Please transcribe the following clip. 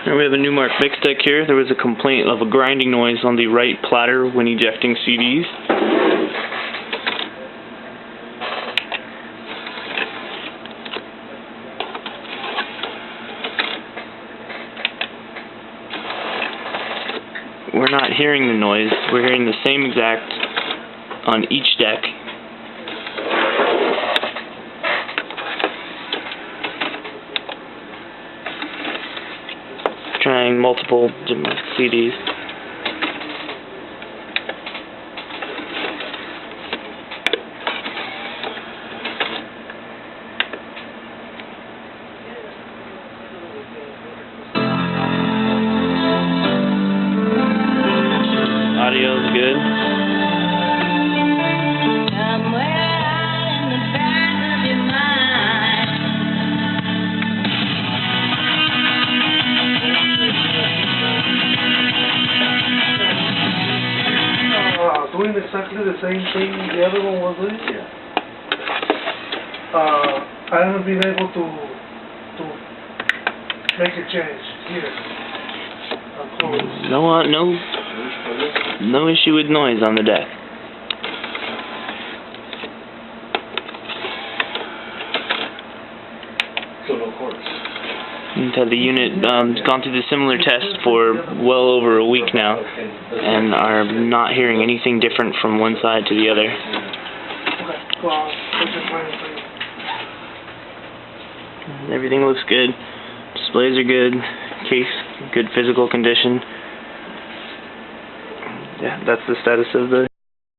Now we have a Numark MixDeck here. There was a complaint of a grinding noise on the right platter when ejecting CDs. We're not hearing the noise. We're hearing the same exact on each deck. Trying multiple different CDs. Audio is good. Doing exactly the same thing the other one was doing. Yeah. I haven't been able to make a change here. No issue with noise on the deck. So no course. The unit gone through the similar test for well over a week now, and are not hearing anything different from one side to the other. Okay. Well, Everything looks good. Displays are good. Case, good physical condition. Yeah, that's the status of the